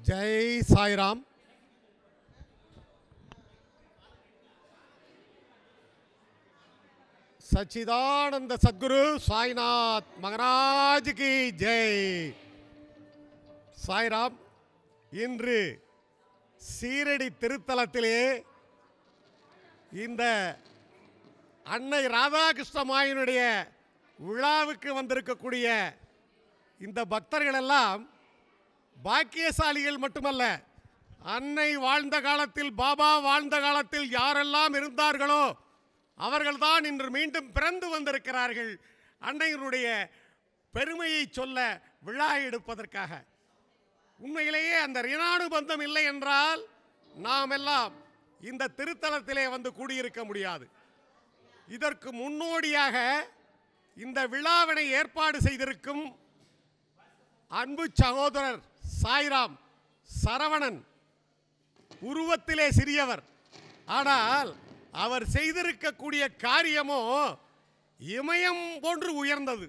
ஜெய் சாய்ராம். சச்சிதானந்த சத்குரு சாய்நாத் மகராஜ் கி ஜெய். சாய்ராம். இன்று சீரடி திருத்தலத்திலே இந்த அன்னை ராதாகிருஷ்ணமாயினுடைய விழாவுக்கு வந்திருக்கக்கூடிய இந்த பக்தர்கள் எல்லாம் பாக்கியசாலிகள் மட்டுமல்ல, அன்னை வாழ்ந்த காலத்தில், பாபா வாழ்ந்த காலத்தில் யாரெல்லாம் இருந்தார்களோ அவர்கள்தான் இன்று மீண்டும் பிறந்து வந்திருக்கிறார்கள். அன்னையினுடைய பெருமையை சொல்ல விழா எடுப்பதற்காக. உண்மையிலேயே அந்த ரிணானுபந்தம் இல்லை என்றால் நாம் எல்லாம் இந்த திருத்தலத்திலே வந்து கூடியிருக்க முடியாது. இதற்கு முன்னோடியாக இந்த விழாவினை ஏற்பாடு செய்திருக்கும் அன்பு சகோதரர் சாய்ராம் சரவணன் உருவத்திலே சிறியவர், ஆனால் அவர் செய்திருக்கக்கூடிய காரியமோ இமயம் போன்று உயர்ந்தது.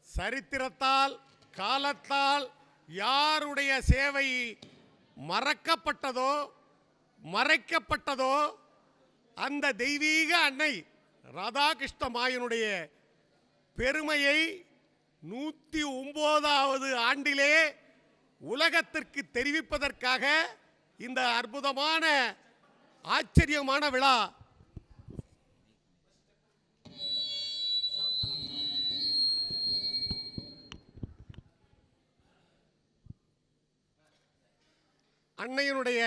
சரித்திரத்தால் காலத்தால் யாருடைய சேவை மறக்கப்பட்டதோ மறைக்கப்பட்டதோ அந்த தெய்வீக அன்னை ராதாகிருஷ்ணமாயினுடைய பெருமையை 109வது ஆண்டிலே உலகத்திற்கு தெரிவிப்பதற்காக இந்த அற்புதமான ஆச்சரியமான விழா அன்னையினுடைய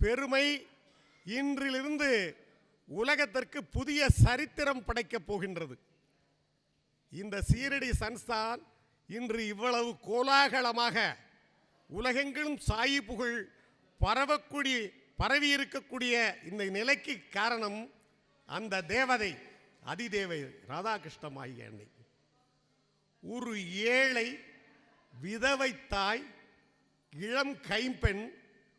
பெருமை இன்றிலிருந்து உலகத்திற்கு புதிய சரித்திரம் படைக்கப் போகின்றது. இந்த சீரடி சன்ஸ்தான் இன்று இவ்வளவு கோலாகலமாக உலகெங்கிலும் சாயி புகழ் பரவி இருக்கக்கூடிய இந்த நிலைக்கு காரணம் அந்த தேவதை, அதிதேவை ராதாகிருஷ்ணமாயி அன்னை. ஒரு ஏழை விதவை தாய், இளம் கைம்பெண்,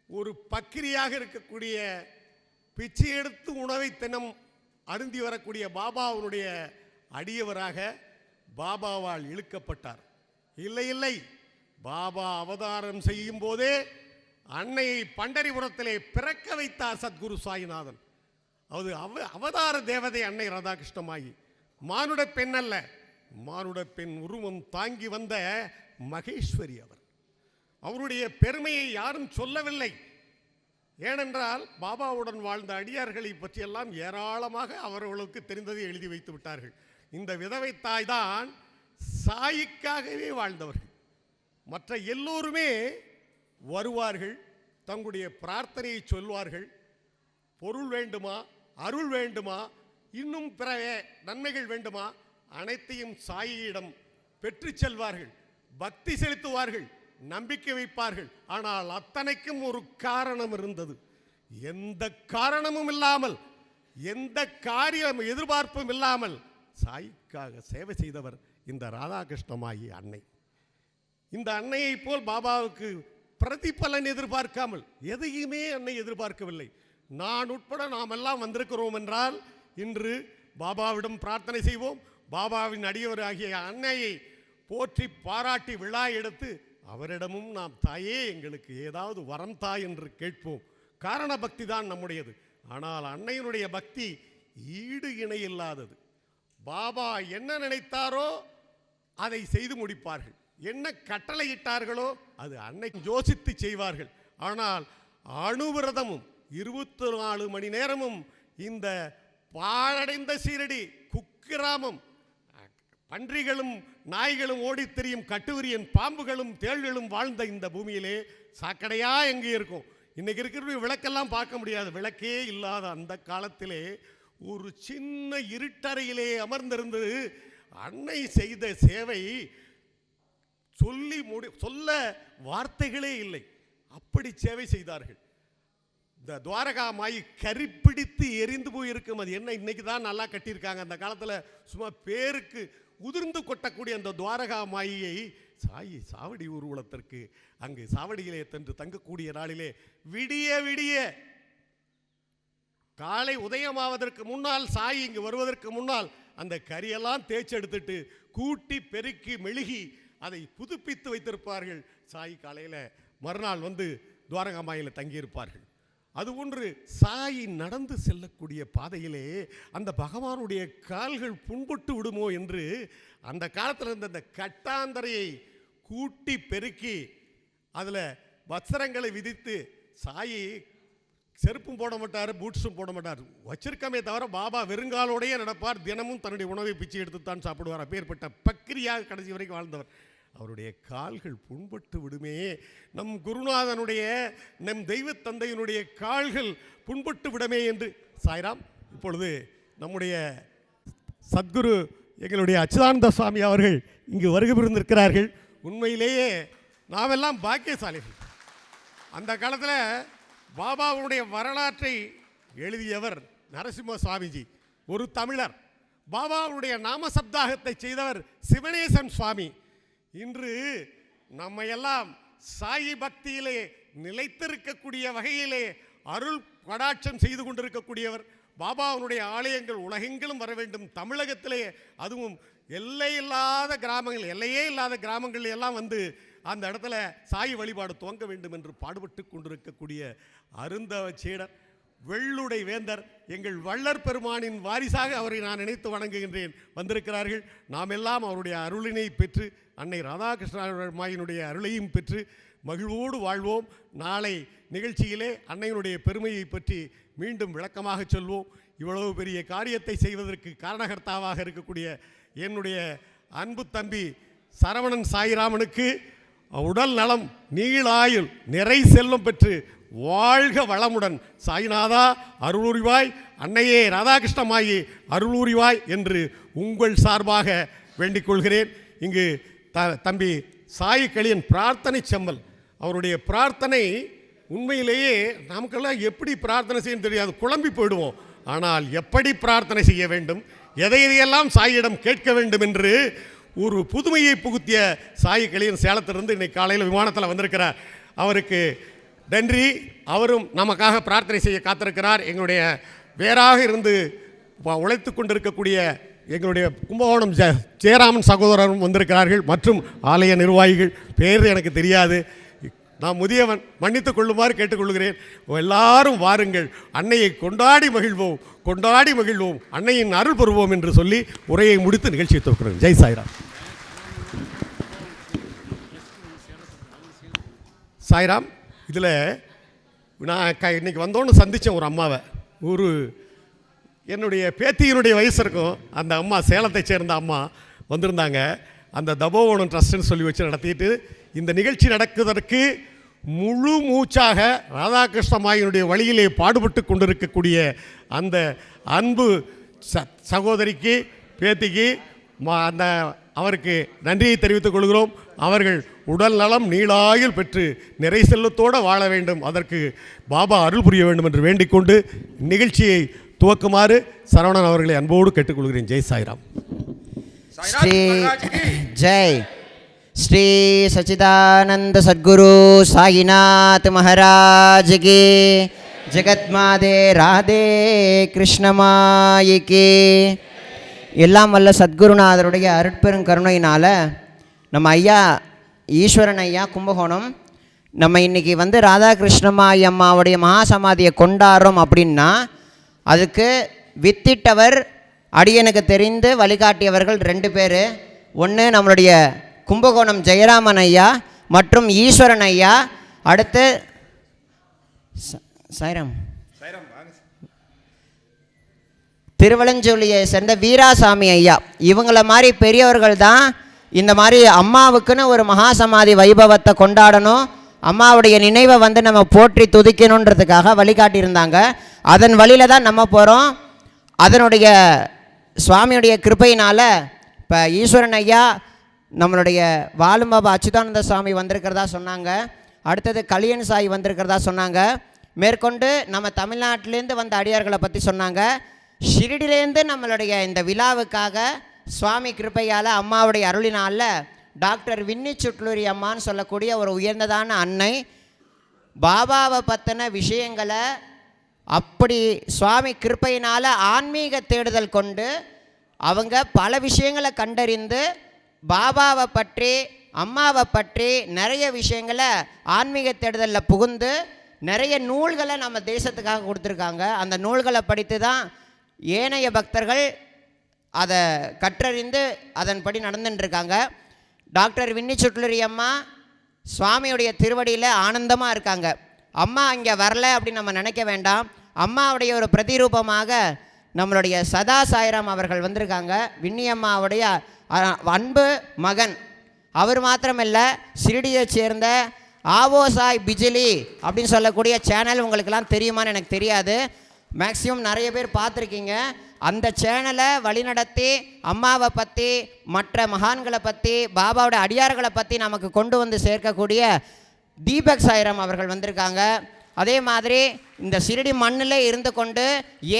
ஒரு பக்கிரியாக இருக்கக்கூடிய பிச்சை எடுத்து உணவை தினம் அருந்தி வரக்கூடிய பாபாவுடைய அடியவராக பாபாவால் இழுக்கப்பட்டார். இல்லை இல்லை, பாபா அவதாரம் செய்யும் போதே அன்னையை பண்டரிபுரத்திலே பிறக்க வைத்தார் சத்குரு சாய்நாதன். அது அவதார தேவதை அன்னை ராதாகிருஷ்ணமாயி. மானுட பெண் அல்ல, மானுட பெண் உருவம் தாங்கி வந்த மகேஸ்வரி அவர். அவருடைய பெருமையை யாரும் சொல்லவில்லை. ஏனென்றால் பாபாவுடன் வாழ்ந்த அடியார்களை பற்றியெல்லாம் ஏராளமாக அவர்களுக்கு தெரிந்ததை எழுதி வைத்து விட்டார்கள். இந்த விதவை தாய் தான் சாய்க்காகவே வாழ்ந்தவர்கள். மற்ற எல்லோருமே வருவார்கள், தங்களுடைய பிரார்த்தனையை சொல்வார்கள். பொருள் வேண்டுமா, அருள் வேண்டுமா, இன்னும் பிற நன்மைகள் வேண்டுமா, அனைத்தையும் சாயியிடம் பெற்று செல்வார்கள். பக்தி செலுத்துவார்கள், நம்பிக்கை வைப்பார்கள். ஆனால் அத்தனைக்கும் ஒரு காரணம் இருந்தது. எந்த காரணமும் இல்லாமல், எந்த காரியம் எதிர்பார்ப்பும் இல்லாமல் சாய்க்காக சேவை செய்தவர் இந்த ராதாகிருஷ்ணமாயி அன்னை. இந்த அன்னையை போல் பாபாவுக்கு பிரதிபலன் எதிர்பார்க்காமல் எதையுமே அன்னை எதிர்பார்க்கவில்லை. நான் உட்பட நாம் எல்லாம் வந்திருக்கிறோம் என்றால் இன்று பாபாவிடம் பிரார்த்தனை செய்வோம். பாபாவின் அடியவராகிய அன்னையை போற்றி பாராட்டி விழா எடுத்து அவரிடமும் நாம் தாயே எங்களுக்கு ஏதாவது வரம் தாய் என்று கேட்போம். காரண பக்தி தான் நம்முடையது. ஆனால் அன்னையினுடைய பக்தி ஈடு இணை இல்லாதது. பாபா என்ன நினைத்தாரோ அதை செய்து முடிப்பார்கள். என்ன கட்டளையிட்டார்களோ அது அன்னை யோசித்து செய்வார்கள். ஆனால் அணுவிரதமும் 24 மணி நேரமும் இந்த பாழடைந்த சீரடி குக்கிராமம், பன்றிகளும் நாய்களும் ஓடித் திரியும் கட்டுவிரியன் பாம்புகளும் தேள்களும் வாழ்ந்த இந்த பூமியிலே சாக்கடையா எங்கே இருக்கும்? இன்னைக்கு இருக்கிற விளக்கெல்லாம் பார்க்க முடியாது. விளக்கே இல்லாத அந்த காலத்திலே ஒரு சின்ன இருட்டறையிலே அமர்ந்திருந்து அன்னை செய்த சேவை சொல்ல வார்த்தைகளே இல்லை. அப்படி சேவை செய்தார்கள். இந்த துவாரகா மாயி கரிப்பிடித்து எரிந்து போயிருக்கும். அது என்ன, இன்னைக்கு தான் நல்லா கட்டியிருக்காங்க. அந்த காலத்தில் சும்மா பேருக்கு உதிர்ந்து கொட்டக்கூடிய அந்த துவாரகா மாயை சாயி சாவடி ஊர்வலத்திற்கு அங்கு சாவடியிலே சென்று தங்கக்கூடிய நாளிலே விடிய விடிய காலை உதயமாவதற்கு முன்னால், சாயி இங்கு வருவதற்கு முன்னால் அந்த கரியெல்லாம் தேய்ச்சி எடுத்துட்டு கூட்டி பெருக்கி மெழுகி அதை புதுப்பித்து வைத்திருப்பார்கள். சாய் காலையில் மறுநாள் வந்து துவாரகாமாயில் தங்கியிருப்பார்கள். அதுபோன்று சாயி நடந்து செல்லக்கூடிய பாதையிலே அந்த பகவானுடைய கால்கள் புண்பட்டு விடுமோ என்று அந்த காலத்தில் இருந்த அந்த கட்டாந்தரையை கூட்டி பெருக்கி அதில் வஸ்திரங்களை விதித்து, சாயி செருப்பும் போட மாட்டார், பூட்ஸும் போட மாட்டார், வச்சிருக்கமே தவிர பாபா வெறுங்காலோடையே நடப்பார். தினமும் தன்னுடைய உணவை பிச்சை எடுத்துத்தான் சாப்பிடுவார். அப்பேற்பட்ட பக்கிரியாக கடைசி வரைக்கும் வாழ்ந்தவர். அவருடைய கால்கள் புண்பட்டு விடுமே, நம் குருநாதனுடைய நம் தெய்வ தந்தையினுடைய கால்கள் புண்பட்டு விடுமே என்று. சாய்ராம், இப்பொழுது நம்முடைய சத்குரு எங்களுடைய அச்சுதானந்த சுவாமி அவர்கள் இங்கு வருகை புரிந்திருக்கிறார்கள். உண்மையிலேயே நாமெல்லாம் பாக்கியசாலிகள். அந்த காலத்தில் பாபாவுடைய வரலாற்றை எழுதியவர் நரசிம்ம சுவாமிஜி, ஒரு தமிழர். பாபாவுடைய நாம சப்தாகத்தை செய்தவர் சிவனேசன் சுவாமி. இன்று நம்மையெல்லாம் சாயி பக்தியிலே நிலைத்திருக்கக்கூடிய வகையிலே அருள் கடாட்சம் செய்து கொண்டிருக்கக்கூடியவர். பாபாவுடைய ஆலயங்கள் உலகெங்கிலும் வர வேண்டும். தமிழகத்திலே அதுவும் எல்லையே இல்லாத கிராமங்கள் எல்லாம் வந்து அந்த இடத்துல சாயி வழிபாடு துவங்க வேண்டும் என்று பாடுபட்டு கொண்டிருக்கக்கூடிய அருந்தவ சீடர், வெள்ளுடை வேந்தர், எங்கள் வள்ளற் பெருமானின் வாரிசாக அவரை நான் நினைத்து வணங்குகின்றேன். வந்திருக்கிறார்கள். நாம் எல்லாம் அவருடைய அருளினை பெற்று, அன்னை ராதாகிருஷ்ணமாயினுடைய அருளையும் பெற்று மகிழ்வோடு வாழ்வோம். நாளை நிகழ்ச்சியிலே அன்னையினுடைய பெருமையை பற்றி மீண்டும் விளக்கமாக சொல்வோம். இவ்வளவு பெரிய காரியத்தை செய்வதற்கு காரணகர்த்தாவாக இருக்கக்கூடிய என்னுடைய அன்பு தம்பி சரவணன் சாய்ராமனுக்கு உடல் நலம், நீளாயுள், நிறை செல்வம் பெற்று வாழ்க வளமுடன். சாய்நாதா அருளுரிவாய், அன்னையே ராதாகிருஷ்ணமாயி அருளுரிவாய் என்று உங்கள் சார்பாக வேண்டிக் கொள்கிறேன். இங்கு தம்பி சாய் கலியன் பிரார்த்தனை செம்மல், அவருடைய பிரார்த்தனை உண்மையிலேயே நமக்கெல்லாம் எப்படி பிரார்த்தனை செய்ய தெரியாது, குழம்பி போயிடுவோம். ஆனால் எப்படி பிரார்த்தனை செய்ய வேண்டும், எதையெல்லாம் சாயிடம் கேட்க வேண்டும் என்று ஒரு புதுமையை புகுத்திய சாய் கலியன் சேலத்திலிருந்து இன்னைக்கு காலையில் விமானத்தில் வந்திருக்கிறார். அவருக்கு நன்றி. அவரும் நமக்காக பிரார்த்தனை செய்ய காத்திருக்கிறார். எங்களுடைய வேறாக இருந்து உழைத்து கொண்டிருக்கக்கூடிய எங்களுடைய கும்பகோணம் ஜெயராமன் சகோதரரும் வந்திருக்கிறார்கள். மற்றும் ஆலய நிர்வாகிகள், பேர் எனக்கு தெரியாது, நான் முதியவன், மன்னித்துக் கொள்ளுமாறு கேட்டுக்கொள்கிறேன். எல்லாரும் வாருங்கள், அன்னையை கொண்டாடி மகிழ்வோம், அன்னையின் அருள் பெறுவோம் என்று சொல்லி உரையை முடித்து நிகழ்ச்சியை துவக்கிறேன். ஜெய் சாய்ராம். சாய்ராம். இதில் நான் இன்னைக்கு வந்தோன்னு சந்தித்தேன் ஒரு அம்மாவை. என்னுடைய பேத்தியினுடைய வயசு இருக்கும். அந்த அம்மா சேலத்தை சேர்ந்த அம்மா வந்திருந்தாங்க. அந்த தபோவனம் ட்ரஸ்ட்னு சொல்லி வச்சு நடத்திட்டு இந்த நிகழ்ச்சி நடக்குவதற்கு முழு மூச்சாக ராதாகிருஷ்ணமாயினுடைய வழியிலே பாடுபட்டு கொண்டிருக்கக்கூடிய அந்த அன்பு சகோதரிக்கு, பேத்திக்கு அந்த அவருக்கு நன்றியை தெரிவித்துக் கொள்கிறோம். அவர்கள் உடல் நலம், நீளாயுள் பெற்று நிறை செல்வத்தோடு வாழ வேண்டும், அதற்கு பாபா அருள் புரிய வேண்டும் என்று வேண்டிக்கொண்டு நிகழ்ச்சியை துவக்குமாறு சரவணன் அவர்களை அன்போடு கேட்டுக்கொள்கிறேன். ஜெய் சாய்ராம். ஜெய் ஸ்ரீ சச்சிதானந்த சத்குரு சாயிநாத் மகாராஜ் கே, ஜெகத்மாதே ராதே கிருஷ்ணமாயிக்கே. எல்லாம் வல்ல சத்குருநாதருடைய அருட்பெரும் கருணையினால் நம்ம ஐயா ஈஸ்வரன் ஐயா கும்பகோணம் நம்ம இன்றைக்கி வந்து ராதாகிருஷ்ணமாயி அம்மாவுடைய மகாசமாதியை கொண்டாடுறோம் அப்படின்னா அதுக்கு வித்திட்டவர், அடியனுக்கு தெரிந்து வழிகாட்டியவர்கள் 2 பேர். ஒன்று நம்மளுடைய கும்பகோணம் ஜெயராமன் ஐயா மற்றும் ஈஸ்வரன் ஐயா. அடுத்து சாய்ராம் திருவலஞ்சொல்லியை சேர்ந்த வீராசாமி ஐயா. இவங்கள மாதிரி பெரியவர்கள் தான் இந்த மாதிரி அம்மாவுக்குன்னு ஒரு மகாசமாதி வைபவத்தை கொண்டாடணும், அம்மாவுடைய நினைவை வந்து நம்ம போற்றி துதிக்கணுன்றதுக்காக வழிகாட்டியிருந்தாங்க. அதன் வழியில் தான் நம்ம போகிறோம். அதனுடைய சுவாமியுடைய கிருபையினால் இப்போ ஈஸ்வரன் ஐயா, நம்மளுடைய வாலும் பாபா அச்சுதானந்த சுவாமி வந்திருக்கிறதா சொன்னாங்க. அடுத்தது கலியன் சாய் வந்திருக்கிறதா சொன்னாங்க. மேற்கொண்டு நம்ம தமிழ்நாட்டிலேருந்து வந்த அடியார்களை பற்றி சொன்னாங்க. ஷிரடியிலேருந்து நம்மளுடைய இந்த விழாவுக்காக சுவாமி கிருப்பையால், அம்மாவுடைய அருளினால் டாக்டர் வின்னி சுட்லூரி அம்மான்னு சொல்லக்கூடிய ஒரு உயர்ந்ததான அன்னை பாபாவை பற்றின விஷயங்களை அப்படி சுவாமி கிருப்பையினால் ஆன்மீக தேடுதல் கொண்டு அவங்க பல விஷயங்களை கண்டறிந்து பாபாவை பற்றி, அம்மாவை பற்றி நிறைய விஷயங்களை ஆன்மீக தேடுதலில் புகுந்து நிறைய நூல்களை நம்ம தேசத்துக்காக கொடுத்துருக்காங்க. அந்த நூல்களை படித்து தான் ஏனைய பக்தர்கள் அதை கற்றறிந்து அதன்படி நடந்துட்டுருக்காங்க. டாக்டர் வின்னி சுட்லுரி அம்மா சுவாமியுடைய திருவடியில் ஆனந்தமாக இருக்காங்க. அம்மா இங்கே வரல அப்படின்னு நம்ம நினைக்க வேண்டாம். அம்மாவுடைய ஒரு பிரதிரூபமாக நம்மளுடைய சதா சாய்ராம் அவர்கள் வந்திருக்காங்க. வின்னி அம்மாவுடைய அன்பு மகன். அவர் மாத்திரமில்லை, சிறிடியை சேர்ந்த ஆவோசாய் பிஜிலி அப்படின்னு சொல்லக்கூடிய சேனல் உங்களுக்கெல்லாம் தெரியுமான்னு எனக்கு தெரியாது. மேக்ஸிமம் நிறைய பேர் பார்த்துருக்கீங்க. அந்த சேனலை வழிநடத்தி அம்மாவை பற்றி, மற்ற மகான்களை பற்றி, பாபாவோட அடியார்களை பற்றி நமக்கு கொண்டு வந்து சேர்க்கக்கூடிய தீபக் சாய்ராம் அவர்கள் வந்திருக்காங்க. அதே மாதிரி இந்த சிறிடி மண்ணில் இருந்து கொண்டு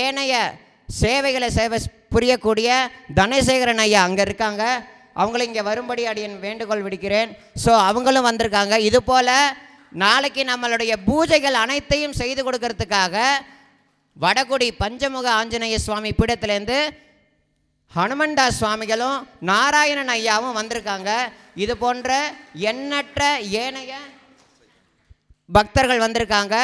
ஏனைய சேவைகளை புரியக்கூடிய தனசேகரன் ஐயா அங்கே இருக்காங்க. அவங்களும் இங்கே வரும்படி அடியன் வேண்டுகோள் விடுக்கிறேன். ஸோ அவங்களும் வந்திருக்காங்க. இது போல் நாளைக்கு நம்மளுடைய பூஜைகள் அனைத்தையும் செய்து கொடுக்கறதுக்காக வடகுடி பஞ்சமுக ஆஞ்சநேய சுவாமி பீடத்திலேருந்து ஹனுமன்தாஸ் சுவாமிகளும் நாராயணன் ஐயாவும் வந்திருக்காங்க. இது போன்ற எண்ணற்ற ஏனைய பக்தர்கள் வந்திருக்காங்க.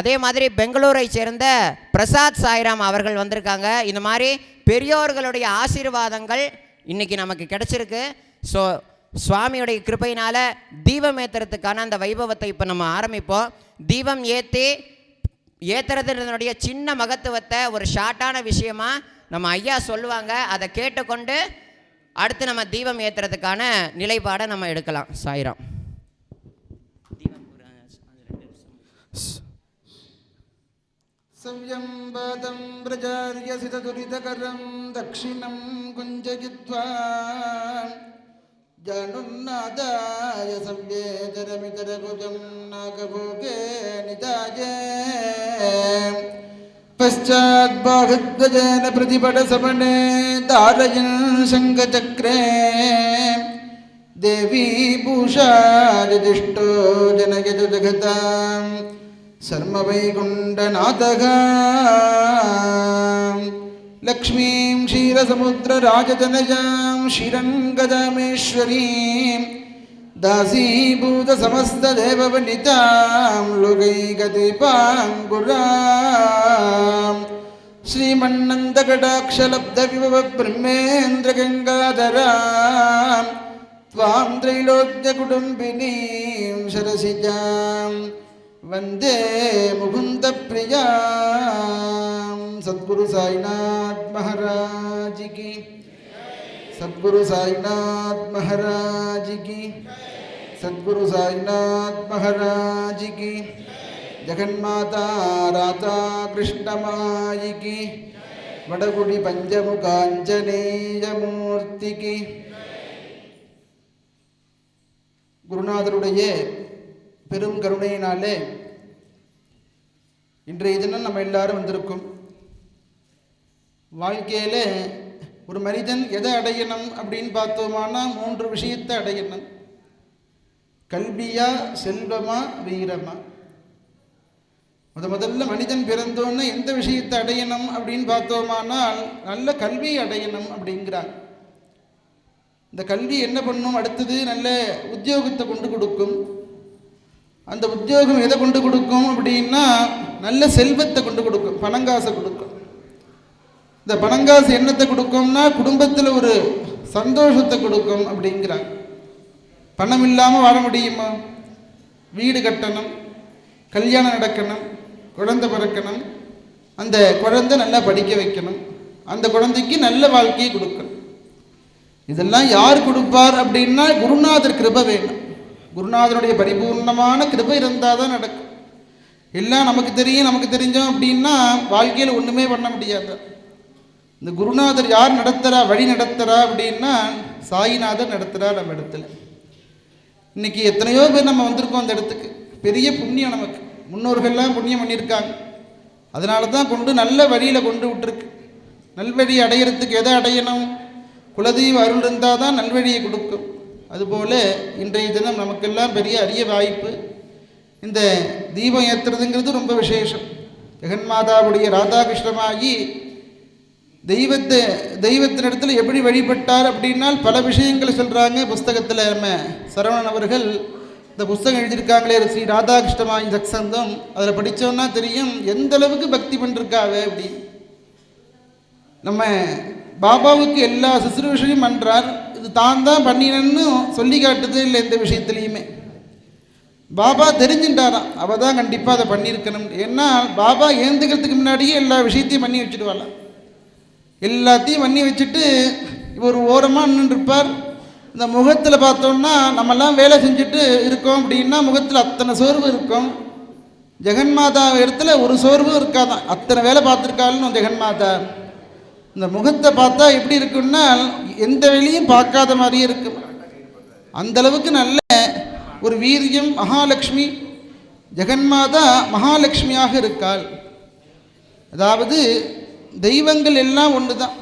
அதே மாதிரி பெங்களூரை சேர்ந்த பிரசாத் சாய்ராம் அவர்கள் வந்திருக்காங்க. இந்த மாதிரி பெரியோர்களுடைய ஆசீர்வாதங்கள் இன்றைக்கி நமக்கு கிடச்சிருக்கு. ஸோ சுவாமியுடைய கிருபையினால் தீபம் ஏற்றுறதுக்கான அந்த வைபவத்தை இப்போ நம்ம ஆரம்பிப்போம். தீபம் ஏற்றுறதுனுடைய சின்ன மகத்துவத்தை ஒரு ஷார்ட்டான விஷயமா நம்ம ஐயா சொல்லுவாங்க. அதை கேட்டுக்கொண்டு அடுத்து நம்ம தீபம் ஏற்றுறதுக்கான நிலைப்பாடை நம்ம எடுக்கலாம். சாய்ராம். சவ்யம்பதம் பிரஜாரியசிததுரிதகரம் தக்ஷிணம் குஞ்சயித்வா ஜானுன்னாதாய சவ்யேதரமிதரபுஜம் நாகபோகே நிதாயே பశ్చాத் பாகுத்வஜேன பிரதிபடசமனே தாரயன் சங்கசக்ரே தேவி பூஷாதிஷ்டோ ஜனயது ஜகதாம் சர்மவைகுண்டநாதக லக்ஷ்மீம் க்ஷீரசமுத்திரராஜதனயாம் ஸ்ரீரங்கதாமேஸ்வரீம் தாசீபூதசமஸ்ததேவவனிதாம் லோகைகதீபாங்குராம் ஸ்ரீமன்னந்தகடாட்சலப்தவிபவ பிரம்மேந்திரகங்காதராம் த்வாம் த்ரைலோக்யகுடும்பினீம் சரசிஜாம் वंदे मुकुंद प्रिया। सद्गुरु साईनाथ महाराज की, सद्गुरु साईनाथ महाराज की, सद्गुरु साईनाथ महाराज की, जगन्माता राधा कृष्णमाई की, वडगुडी पंचमुखांजनेय मूर्ति की। குருநாதருடைய பெரும் கருணையினாலே இன்றைய தினம் நம்ம எல்லாரும் வந்திருக்கோம். வாழ்க்கையில் ஒரு மனிதன் எதை அடையணும் அப்படின்னு பார்த்தோமானா 3 விஷயத்தை அடையணும். கல்வியா, செல்வமா, வீரமா. முதல்ல மனிதன் பிறந்தோன்னு எந்த விஷயத்தை அடையணும் அப்படின்னு பார்த்தோமானால் நல்ல கல்வி அடையணும் அப்படிங்கிறாங்க. இந்த கல்வி என்ன பண்ணும்? அடுத்தது நல்ல உத்தியோகத்தை கொண்டு கொடுக்கும். அந்த உத்தியோகம் எதை கொண்டு கொடுக்கும் அப்படின்னா நல்ல செல்வத்தை கொண்டு கொடுக்கும், பணங்காசை கொடுக்கும். இந்த பணங்காசு என்னத்தை கொடுக்கும்னா குடும்பத்தில் ஒரு சந்தோஷத்தை கொடுக்கும் அப்படிங்கிறாங்க. பணம் இல்லாமல் வாழ முடியுமா? வீடு கட்டணும், கல்யாணம் நடக்கணும், குழந்தை பிறக்கணும், அந்த குழந்தை நல்லா படிக்க வைக்கணும், அந்த குழந்தைக்கு நல்ல வாழ்க்கையை கொடுக்கணும். இதெல்லாம் யார் கொடுப்பார் அப்படின்னா குருநாதர் கிருபை வேணும். குருநாதருடைய பரிபூர்ணமான கிருபை இருந்தால் தான் நடக்கும். எல்லாம் நமக்கு தெரியும், நமக்கு தெரிஞ்சோம் அப்படின்னா வாழ்க்கையில் ஒன்றுமே பண்ண முடியாது. இந்த குருநாதர் யார் நடத்துகிறா, வழி நடத்துகிறா அப்படின்னா சாயிநாதர் நடத்துகிறார் நம்ம இடத்துல. இன்றைக்கி எத்தனையோ பேர் நம்ம வந்திருக்கோம் அந்த இடத்துக்கு. பெரிய புண்ணியம் நமக்கு, முன்னோர்கள்லாம் புண்ணியம் பண்ணியிருக்காங்க. அதனால தான் கொண்டு நல்ல வழியில் கொண்டு விட்டுருக்கு. நல்வழி அடையிறதுக்கு எதை அடையணும்? குலதெய்வ அருள் இருந்தால் தான் நல்வழியை கொடுக்கும். அதுபோல் இன்றைய தினம் நமக்கெல்லாம் பெரிய அரிய வாய்ப்பு. இந்த தீபம் ஏற்றுறதுங்கிறது ரொம்ப விசேஷம். ஜெகன்மாதாவுடைய ராதாகிருஷ்ணமாகி தெய்வத்தினிடத்தில் எப்படி வழிபட்டார் அப்படின்னால் பல விஷயங்களை சொல்கிறாங்க புஸ்தகத்தில். நம்ம சரவணன் அவர்கள் இந்த புஸ்தகம் எழுதியிருக்காங்களே, ஸ்ரீ ராதாகிருஷ்ணமாயி சக்சந்தம், அதில் படித்தோன்னா தெரியும் எந்த அளவுக்கு பக்தி பண்ணிருக்காவ அப்படி. நம்ம பாபாவுக்கு எல்லா சுசுரூஷையும் பண்ணுறார், இது தான் தான் பண்ணினன்னு சொல்லி காட்டுதே இல்லை எந்த விஷயத்துலையுமே. பாபா தெரிஞ்சுட்டாராம், அவள் தான் கண்டிப்பாக அதை பண்ணியிருக்கணும். ஏன்னா பாபா ஏந்துக்கிறதுக்கு முன்னாடியே எல்லா விஷயத்தையும் பண்ணி வச்சுடுவாளாம். எல்லாத்தையும் பண்ணி வச்சுட்டு ஒரு ஓரமாக நின்றுருப்பார். இந்த முகத்தில் பார்த்தோன்னா நம்மெல்லாம் வேலை செஞ்சுட்டு இருக்கோம் அப்படின்னா முகத்தில் அத்தனை சோர்வு இருக்கும். ஜெகன்மாதா இடத்துல ஒரு சோர்வும் இருக்காதான், அத்தனை வேலை பார்த்துருக்காள்னு ஜெகன்மாதா. இந்த முகத்தை பார்த்தா எப்படி இருக்குன்னா எந்த வேலையும் பார்க்காத மாதிரியே இருக்கும். அந்தளவுக்கு நல்ல ஒரு வீரியம். மகாலட்சுமி ஜெகன்மாதா மகாலட்சுமியாக இருக்காள். அதாவது தெய்வங்கள் எல்லாம் ஒன்று தான்,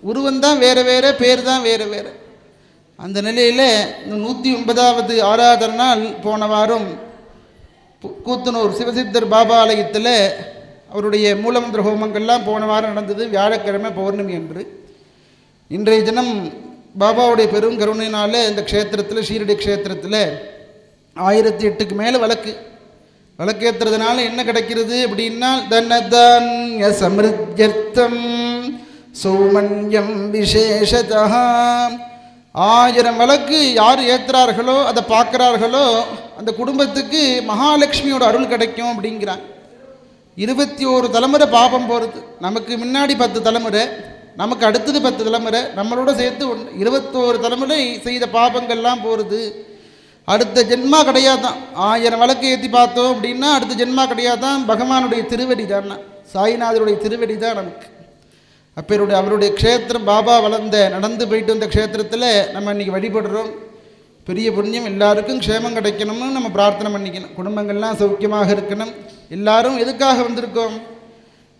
உருவந்தான் வேறு வேறு, பேர் தான் வேறு வேறு. அந்த நிலையில் இந்த 109வது ஆராதனை நாள் போன வாரம் கூத்தனூர் சிவசித்தர் பாபா ஆலயத்தில் அவருடைய மூலமந்திர ஹோமங்கள்லாம் போன வாரம் நடந்தது, வியாழக்கிழமை பௌர்ணமி அன்று. இன்றைய தினம் பாபாவுடைய பெரும் கருணையினால் இந்த க்ஷேத்திரத்தில், ஷீரடி க்ஷேத்திரத்தில் 1008க்கு மேலே விளக்கேற்றுறதுனால என்ன கிடைக்கிறது அப்படின்னா தனதான்ய சமிருத்யர்த்தம் சௌமன்யம் விசேஷதா. 1000 விளக்கு யார் ஏற்றுறார்களோ, அதை பார்க்குறார்களோ அந்த குடும்பத்துக்கு மகாலட்சுமியோட அருள் கிடைக்கும் அப்படிங்கிறாங்க. 21 தலைமுறை பாபம் போகிறது. நமக்கு முன்னாடி 10 தலைமுறை, நமக்கு அடுத்தது 10 தலைமுறை, நம்மளோட சேர்த்து 21 தலைமுறை செய்த பாபங்கள்லாம் போகிறது. அடுத்த ஜென்மா கிடையாதான். 1000 விளக்கு ஏற்றி பார்த்தோம் அப்படின்னா அடுத்த ஜென்மா கிடையாதான். பகவானுடைய திருவடி தான், சாய்நாதருடைய திருவடி தான் நமக்கு. அப்பேருடைய அவருடைய க்ஷேத்திரம், பாபா வளர்ந்த நடந்து போயிட்டு வந்த க்ஷேத்திரத்தில் நம்ம இன்றைக்கி வழிபடுறோம். பெரிய புண்ணியம். எல்லாருக்கும் க்ஷேமம் கிடைக்கணும்னு நம்ம பிரார்த்தனை பண்ணிக்கணும். குடும்பங்கள்லாம் சௌக்கியமாக இருக்கணும். எல்லாரும் எதுக்காக வந்திருக்கோம்?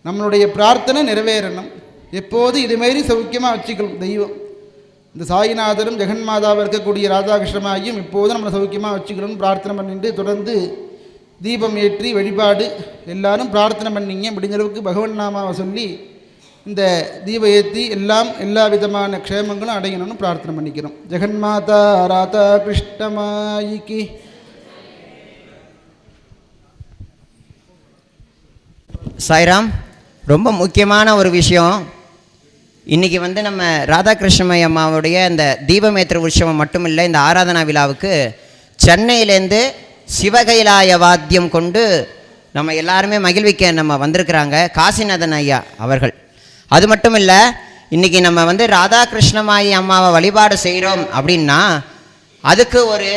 நம்மளுடைய பிரார்த்தனை நிறைவேறணும். எப்போது இதுமாரி சௌக்கியமாக வச்சுக்கணும். தெய்வம் இந்த சாய்நாதரும் ஜெகன்மாதாவும் இருக்கக்கூடிய ராதாகிருஷ்ணமாயும் இப்போது நம்மளை சௌக்கியமாக வச்சுக்கணும்னு பிரார்த்தனை பண்ணிட்டு தொடர்ந்து தீபம் ஏற்றி வழிபாடு எல்லாரும் பிரார்த்தனை பண்ணிங்க. முடிஞ்ச அளவுக்கு பகவன் நாமாவை சொல்லி இந்த தீபம் ஏற்றி எல்லா விதமான க்ஷேமங்களும் அடையணும்னு பிரார்த்தனை பண்ணிக்கிறோம். ஜெகன்மாதா ராதா கிருஷ்ணமாயிக்கு. சாய்ராம், ரொம்ப முக்கியமான ஒரு விஷயம். இன்றைக்கி நம்ம ராதாகிருஷ்ணமய அம்மாவுடைய இந்த தீபமேத்திர உற்சவம் மட்டும் இல்லை, இந்த ஆராதனா விழாவுக்கு சென்னையிலேருந்து சிவகைலாய வாத்தியம் கொண்டு நம்ம எல்லாருமே மகிழ்விக்க நம்ம வந்திருக்கிறாங்க காசிநாதன் ஐயா அவர்கள். அது மட்டும் இல்லை, இன்றைக்கி நம்ம ராதாகிருஷ்ணமாயி அம்மாவை வழிபாடு செய்கிறோம் அப்படின்னா அதுக்கு ஒரு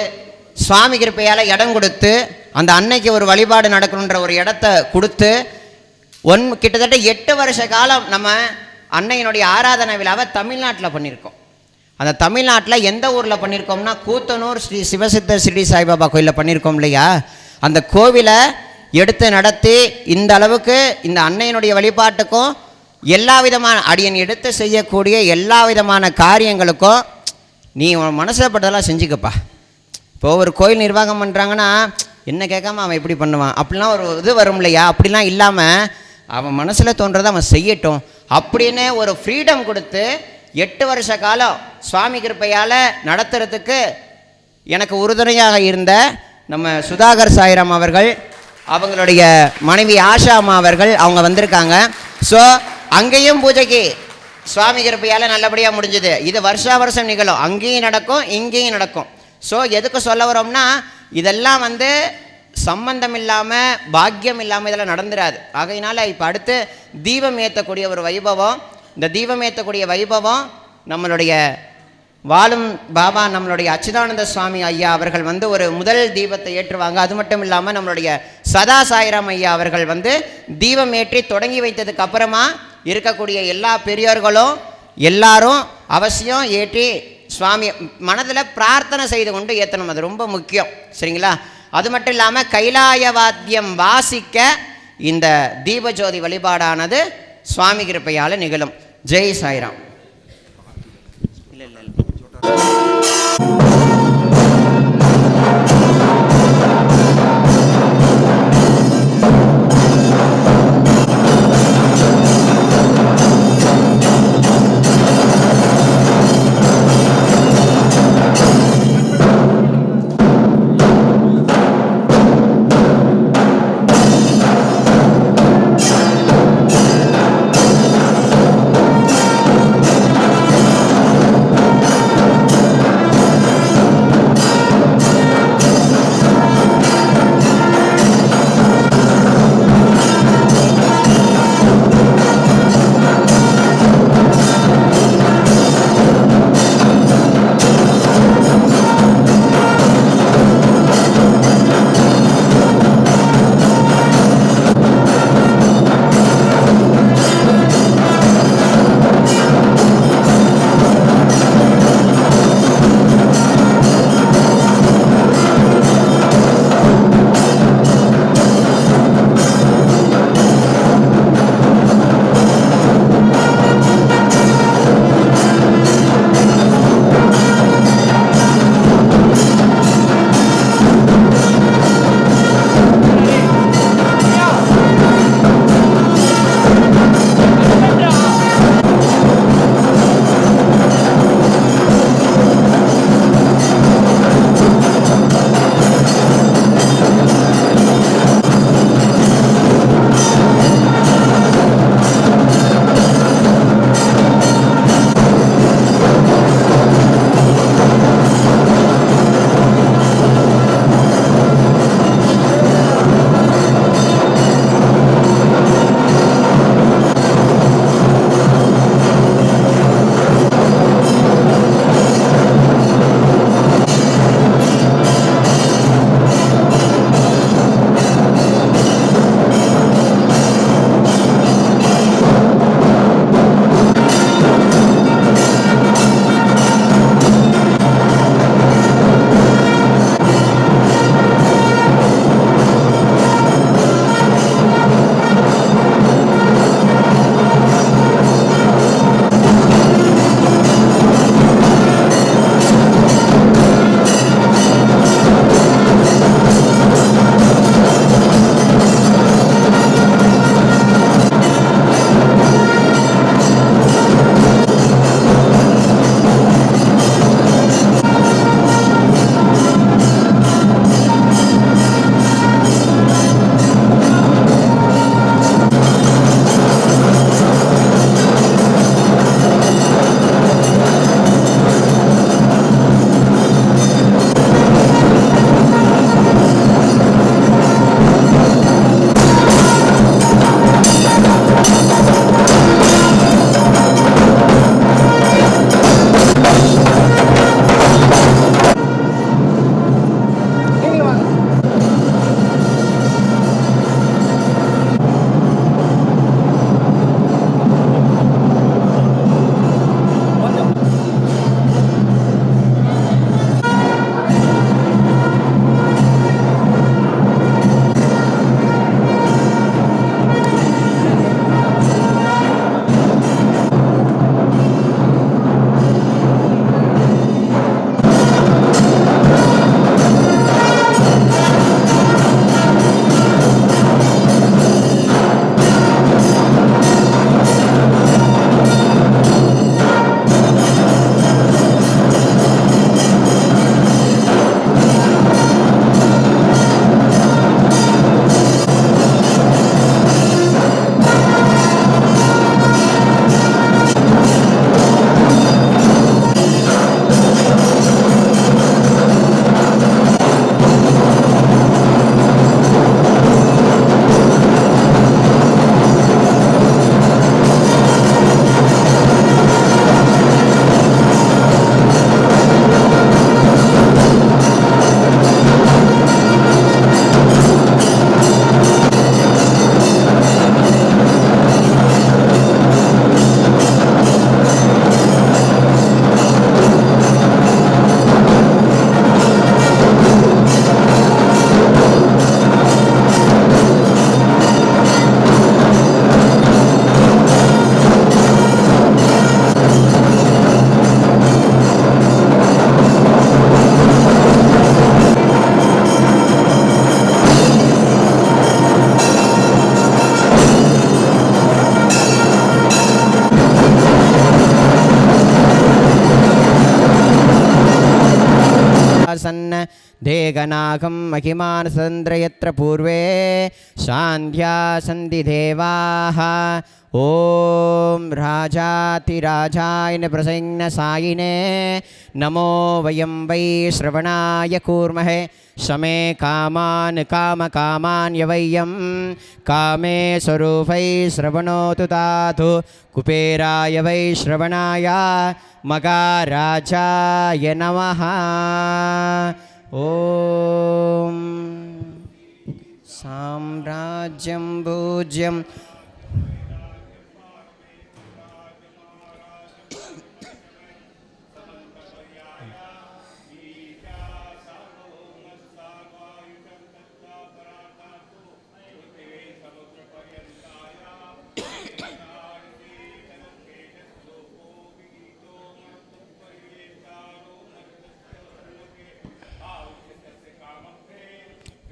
சுவாமி கிருப்பையால் இடம் கொடுத்து அந்த அன்னைக்கு ஒரு வழிபாடு நடக்கணுன்ற ஒரு இடத்த கொடுத்து கிட்டத்தட்ட 8 வருஷ காலம் நம்ம அன்னையினுடைய ஆராதனை விழாவை தமிழ்நாட்டில் பண்ணியிருக்கோம். அந்த தமிழ்நாட்டில் எந்த ஊரில் பண்ணியிருக்கோம்னா கூத்தனூர் ஸ்ரீ சிவசித்தர் ஸ்ரீ சாய்பாபா கோயிலில் பண்ணியிருக்கோம் இல்லையா. அந்த கோவிலை எடுத்து நடத்தி இந்த அளவுக்கு இந்த அன்னையினுடைய வழிபாட்டுக்கும் எல்லா விதமான அடியன் எடுத்து செய்யக்கூடிய எல்லா விதமான காரியங்களுக்கும் நீ உன் மனசில் பட்டதெல்லாம் செஞ்சுக்கப்பா. இப்போ ஒரு கோயில் நிர்வாகம் பண்ணுறாங்கன்னா என்ன கேட்காம அவன் எப்படி பண்ணுவான் அப்படிலாம் ஒரு இது வரும் இல்லையா. அப்படிலாம் இல்லாமல் அவன் மனசில் தோன்றதை அவன் செய்யட்டும் அப்படின்னு ஒரு ஃப்ரீடம் கொடுத்து 8 வருஷ காலம் சுவாமி கிருப்பையால் நடத்துறதுக்கு எனக்கு உறுதுணையாக இருந்த நம்ம சுதாகர் சாய்ராம் அவர்கள், அவங்களுடைய மனைவி ஆஷா அம்மா அவர்கள் அவங்க வந்திருக்காங்க. ஸோ அங்கேயும் பூஜைக்கு சுவாமி கிருப்பையால் நல்லபடியாக முடிஞ்சுது. இது வருஷா வருஷம் நிகழும், அங்கேயும் நடக்கும் இங்கேயும் நடக்கும். ஸோ எதுக்கு சொல்ல வரோம்னா இதெல்லாம் சம்பந்தம் இல்லாமல் பாக்கியம் இல்லாமல் இதெல்லாம் நடந்துடாது. ஆகையினால இப்போ அடுத்து தீபம் ஏற்றக்கூடிய ஒரு வைபவம், இந்த தீபம் ஏற்றக்கூடிய வைபவம் நம்மளுடைய வாழும் பாபா நம்மளுடைய அச்சுதானந்த சுவாமி ஐயா அவர்கள் ஒரு முதல் தீபத்தை ஏற்றுவாங்க. அது மட்டும் இல்லாமல் நம்மளுடைய சதா சாய்ராம் ஐயா அவர்கள் தீபம் ஏற்றி தொடங்கி வைத்ததுக்கு அப்புறமா இருக்கக்கூடிய எல்லா பெரியோர்களும் எல்லாரும் அவசியம் ஏற்றி சுவாமி மனதில் பிரார்த்தனை செய்து கொண்டு ஏற்றணும். அது ரொம்ப முக்கியம், சரிங்களா? அது மட்டும் இல்லாமல் கைலாய வாத்தியம் வாசிக்க இந்த தீபஜோதி வழிபாடானது சுவாமி கிருப்பையால் நிகழும். ஜெய் சாய்ராம். देगनागं महिमानसन्द्र यत्र पूर्वे शान्ध्या सन्ति देवाः ॐ राजातिराजाय प्रसन्नसायिने नमो वयं वै श्रवणाय कूर्महे शमे कामान् कामकामान् यवयं कामे स्वरूपै श्रवणोतु तातु कुपेराय वै श्रवणाय मगाराजाय नमः ॐ साम्राज्यं पूज्यं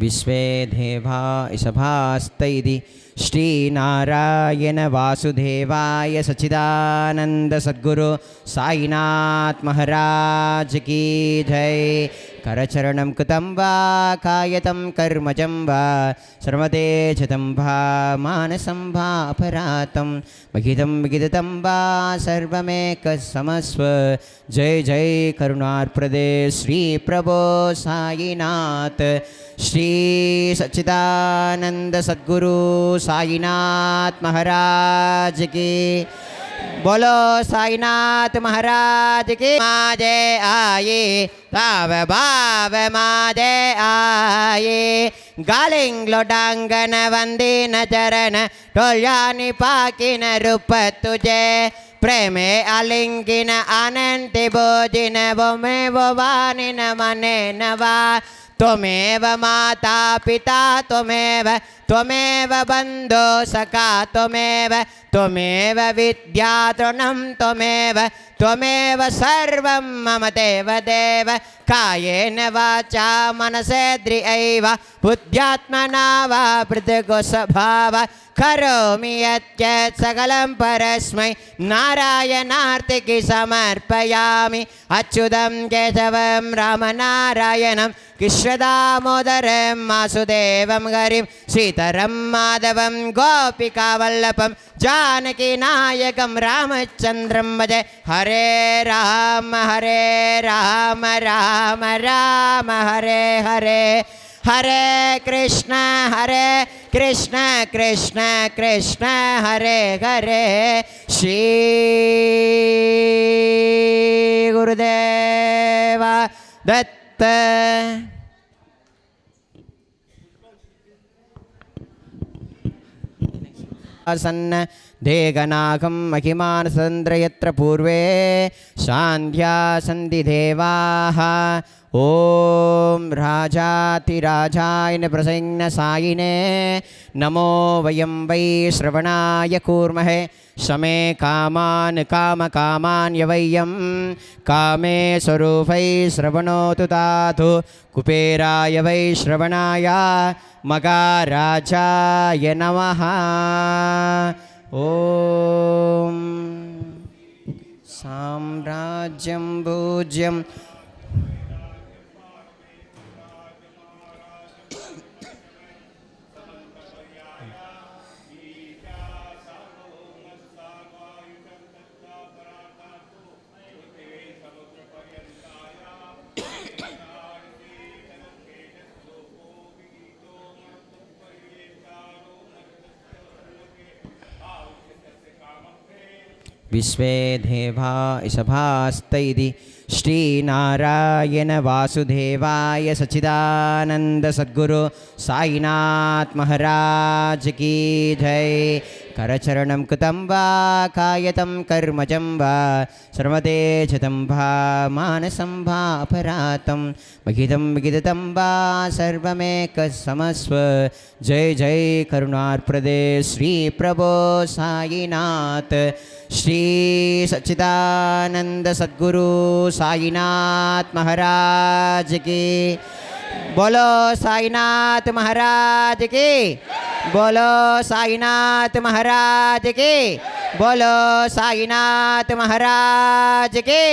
विश्वे देवा सभास्तैति श्रीनारायण वासुदेवाय सच्चिदानंद सद्गुरु साईनाथ महाराज की जय। करचरणं कृतं वा कायतं कर्मजं वा सर्वते चितं वा मानसं वा अपरातं विहितं विहितं वा सर्वमेकसमस्व। जय जय करुणार्प्रदे श्री प्रभो साईनाथ श्री सच्चिदानंद सद्गुरु साईनाथ महाराज की। बोलो साईनाथ महाराज की। माजे आये ताव भाव माजे आये गालिंग लोटांगन वंदीन चरण टोल्यानि पाकिन रूप तुझे प्रेमे आलिंगिन अनंति भोजिन वो में वो वानिन मने नवा। त्वमेव माता पिता त्वमेव बन्धो सखा त्वमेव विद्या तृणं त्वमेव सर्वं मम देव कायेन वाचा मनसेन्द्रियैव बुद्ध्यात्मना वा पृथग्स्वभाव करोमि यत् सकलं परस्मै नारायणार्तिकी समर्पयामि। अच्युतं केशवं रामनारायणं कृष्णदामोदरं वासुदेवं हरिं सीतारं माधवं गोपिकावल्लभं जानकीनायकं रामचन्द्रं भजे। हरे राम राम राम हरे हरे हरे कृष्ण कृष्ण कृष्ण हरे हरे। श्री गुरुदेव दत्त। सन्न देगनागं महिमानसन्द्र यत्र पूर्वे शान्ध्या सन्ति देवाः ॐ राजातिराजाय प्रसन्नसायिने नमो वयं वै श्रवणाय कूर्महे शमे कामान् कामकामान् यवयं कामे स्वरूपै श्रवणोतु तातु कुपेराय वै श्रवणाय मगाराजाय नमः ॐ साम्राज्यं पूज्यं विश्वे देवा सभास्तैति श्रीनारायण वासुदेवाय सच्चिदानंद सद्गुरु साईनाथ महाराज की जय। करचरणं कृतं वा कायतं कर्मजं वा सर्वते चितं वा मानसं वा अपरातं विहितं विहितं वा सर्वमेकसमस्व। जय जय करुणार्प्रदे श्री प्रभो साईनाथ श्री सच्चिदानंद सद्गुरु साईनाथ महाराज की। बोलो साईनाथ महाराज की। बोलो साईनाथ महाराज की। बोलो साईनाथ महाराज की।